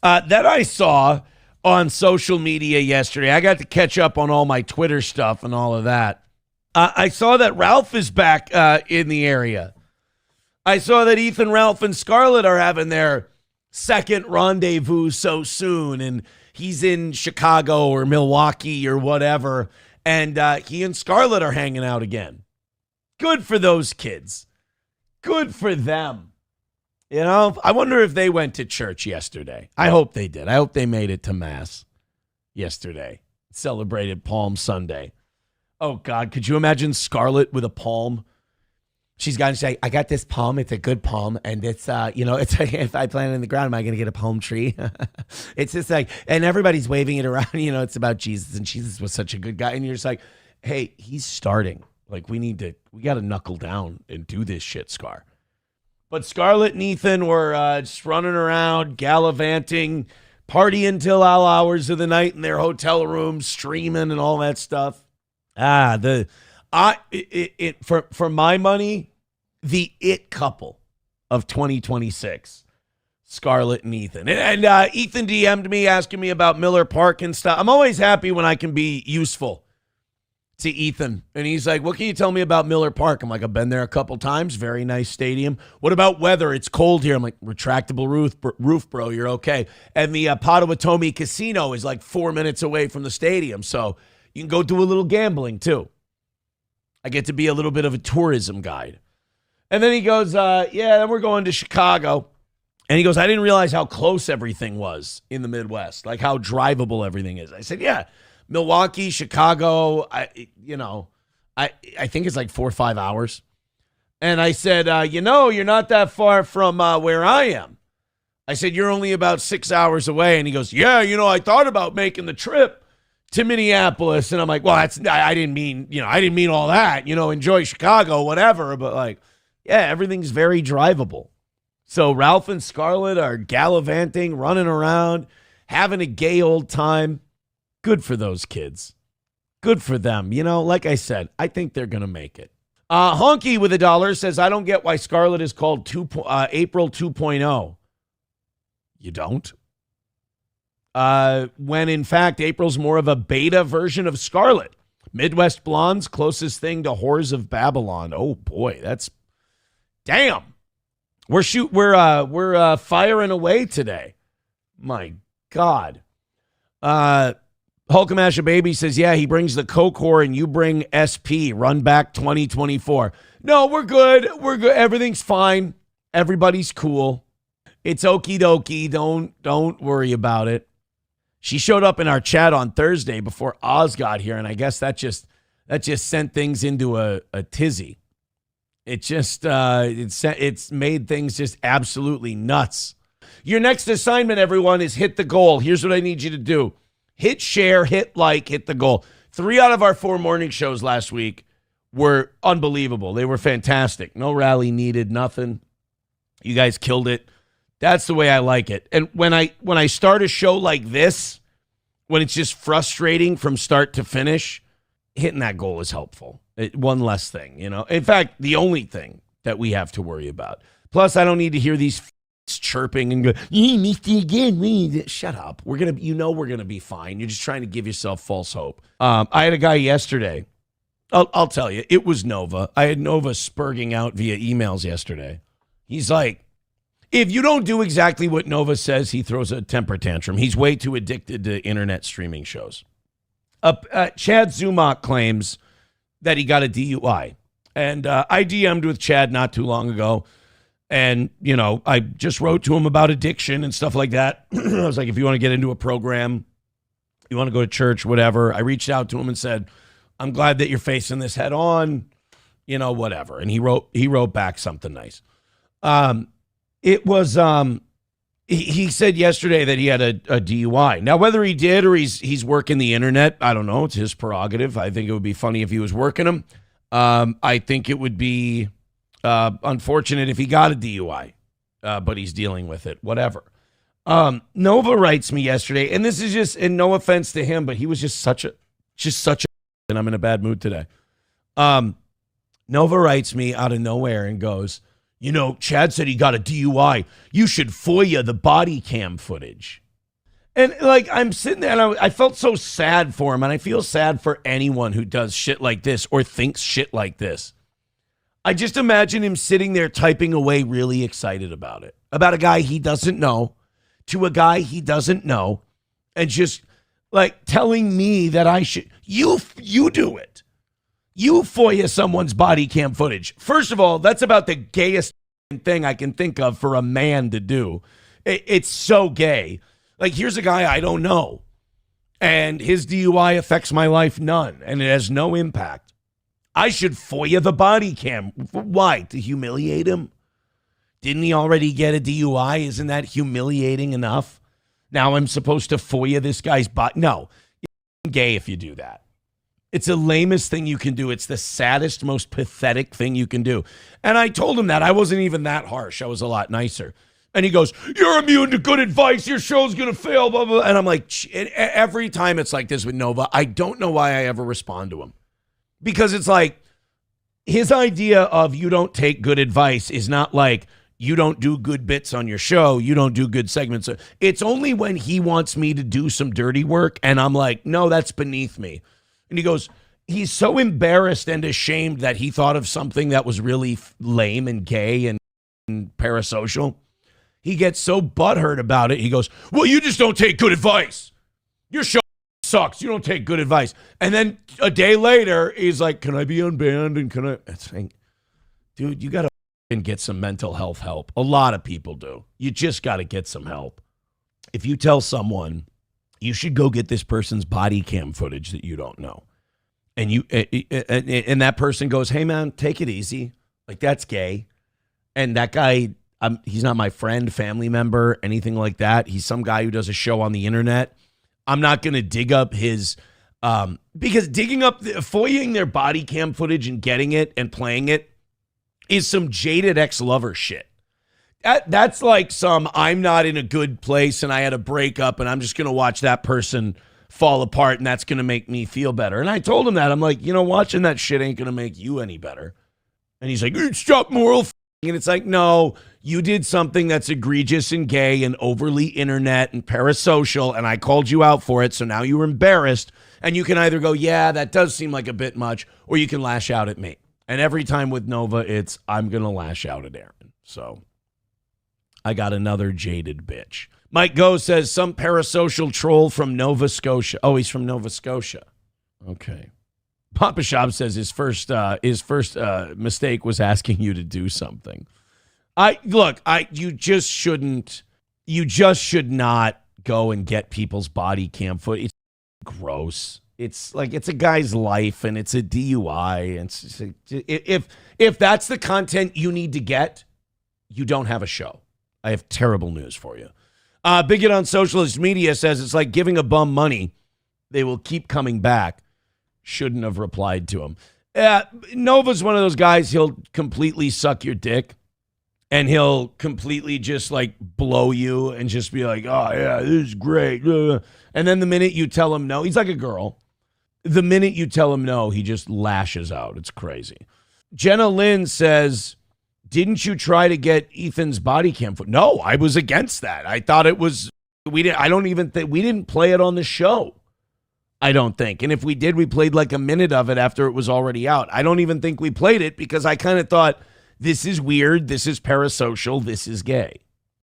That I saw on social media yesterday. I got to catch up on all my Twitter stuff and all of that. I saw that Ralph is back in the area. I saw that Ethan, Ralph, and Scarlett are having their second rendezvous so soon, and he's in Chicago or Milwaukee or whatever, and he and Scarlett are hanging out again. Good for those kids. Good for them. You know, I wonder if they went to church yesterday. I hope they did. I hope they made it to Mass yesterday. Celebrated Palm Sunday. Oh, God, could you imagine Scarlett with a palm? She's got to say, I got this palm. It's a good palm. And it's, it's if I plant it in the ground, am I going to get a palm tree? It's just like, and everybody's waving it around. It's about Jesus. And Jesus was such a good guy. And you're just like, hey, he's starting. Like, we got to knuckle down and do this shit, Scar. But Scarlett and Ethan were just running around, gallivanting, partying till all hours of the night in their hotel room, streaming and all that stuff. For my money, the it couple of 2026, Scarlett and Ethan. And Ethan DM'd me asking me about Miller Park and stuff. I'm always happy when I can be useful to Ethan. And he's like, what can you tell me about Miller Park? I'm like, I've been there a couple times. Very nice stadium. What about weather? It's cold here. I'm like, retractable roof, bro. You're okay. And the Potawatomi Casino is like 4 minutes away from the stadium. So you can go do a little gambling too. I get to be a little bit of a tourism guide. And then he goes, then we're going to Chicago. And he goes, I didn't realize how close everything was in the Midwest, like how drivable everything is. I said, yeah. Milwaukee, Chicago, I think it's like 4 or 5 hours. And I said, you're not that far from where I am. I said, you're only about 6 hours away. And he goes, yeah, I thought about making the trip to Minneapolis. And I'm like, well, I didn't mean all that, enjoy Chicago, whatever. But like, yeah, everything's very drivable. So Ralph and Scarlett are gallivanting, running around, having a gay old time. Good for those kids. Good for them. Like I said, I think they're going to make it. Honky with $1 says, I don't get why Scarlett is called April 2.0. You don't? When in fact, April's more of a beta version of Scarlett. Midwest Blondes, closest thing to Whores of Babylon. Oh boy, that's damn. We're firing away today. My God. Hulkamasha Baby says, yeah, he brings the Coke whore and you bring SP. Run back 2024. No, we're good. We're good. Everything's fine. Everybody's cool. It's okie dokie. Don't worry about it. She showed up in our chat on Thursday before Oz got here, and I guess that just sent things into a tizzy. It just it's made things just absolutely nuts. Your next assignment, everyone, is hit the goal. Here's what I need you to do. Hit share, hit like, hit the goal. 3 out of our 4 morning shows last week were unbelievable. They were fantastic. No rally needed, nothing. You guys killed it. That's the way I like it. And when I start a show like this, when it's just frustrating from start to finish, hitting that goal is helpful. One less thing, In fact, the only thing that we have to worry about. Plus, I don't need to hear these chirping and go, you missed it again. Shut up. We're gonna be fine. You're just trying to give yourself false hope. I had a guy yesterday. I'll tell you, it was Nova. I had Nova spurging out via emails yesterday. He's like, if you don't do exactly what Nova says, he throws a temper tantrum. He's way too addicted to internet streaming shows. Chad Zumach claims that he got a DUI. And I DM'd with Chad not too long ago. And, I just wrote to him about addiction and stuff like that. I was like, if you want to get into a program, you want to go to church, whatever. I reached out to him and said, I'm glad that you're facing this head on, whatever. And he wrote back something nice. It was, he said yesterday that he had a DUI. Now, whether he did or he's working the internet, I don't know. It's his prerogative. I think it would be funny if he was working them. I think it would be unfortunate if he got a DUI, but he's dealing with it, whatever. Nova writes me yesterday, and this is just, and no offense to him, but he was just such a, and I'm in a bad mood today. Nova writes me out of nowhere and goes, Chad said he got a DUI. You should FOIA the body cam footage. And like I'm sitting there and I felt so sad for him, and I feel sad for anyone who does shit like this or thinks shit like this. I just imagine him sitting there typing away really excited about it. About a guy he doesn't know to a guy he doesn't know, and just like telling me that I should you do it. You FOIA someone's body cam footage. First of all, that's about the gayest thing I can think of for a man to do. It's so gay. Like, here's a guy I don't know, and his DUI affects my life none, and it has no impact. I should FOIA the body cam. Why? To humiliate him? Didn't he already get a DUI? Isn't that humiliating enough? Now I'm supposed to FOIA this guy's body? No, you're gay if you do that. It's the lamest thing you can do. It's the saddest, most pathetic thing you can do. And I told him that. I wasn't even that harsh. I was a lot nicer. And he goes, you're immune to good advice. Your show's going to fail, blah, blah. And I'm like, every time it's like this with Nova, I don't know why I ever respond to him. Because it's like, his idea of you don't take good advice is not like you don't do good bits on your show. You don't do good segments. It's only when he wants me to do some dirty work. And I'm like, no, that's beneath me. And he goes, he's so embarrassed and ashamed that he thought of something that was really lame and gay and parasocial. He gets so butthurt about it. He goes, well, you just don't take good advice. Your show sucks. You don't take good advice. And then a day later, he's like, can I be unbanned? And can I? It's like, dude, you got to get some mental health help. A lot of people do. You just got to get some help. If you tell someone, you should go get this person's body cam footage that you don't know, and that person goes, hey, man, take it easy. Like, that's gay. And that guy, he's not my friend, family member, anything like that. He's some guy who does a show on the internet. I'm not going to dig up his, because digging up, FOIAing their body cam footage and getting it and playing it is some jaded ex-lover shit. That's like some, I'm not in a good place and I had a breakup and I'm just going to watch that person fall apart and that's going to make me feel better. And I told him that. I'm like, watching that shit ain't going to make you any better. And he's like, stop moral. And it's like, no, you did something that's egregious and gay and overly internet and parasocial, and I called you out for it, so now you're embarrassed, and you can either go, yeah, that does seem like a bit much, or you can lash out at me. And every time with Nova, it's, I'm going to lash out at Aaron. So I got another jaded bitch. Mike Go says, some parasocial troll from Nova Scotia. Oh, he's from Nova Scotia. Okay. Papa Shop says his first mistake was asking you to do something. You just should not go and get people's body cam footage. It's gross. It's like, it's a guy's life and it's a DUI. And it's like, if that's the content you need to get, you don't have a show. I have terrible news for you. Bigot on Socialist Media says it's like giving a bum money. They will keep coming back. Shouldn't have replied to him. Nova's one of those guys, he'll completely suck your dick and he'll completely just like blow you and just be like, oh yeah, this is great. And then the minute you tell him no, he's like a girl. The minute you tell him no, he just lashes out. It's crazy. Jenna Lynn says, didn't you try to get Ethan's body cam footage? No, I was against that. I thought it was, we didn't play it on the show. I don't think. And if we did, we played like a minute of it after it was already out. I don't even think we played it because I kind of thought, this is weird, this is parasocial, this is gay.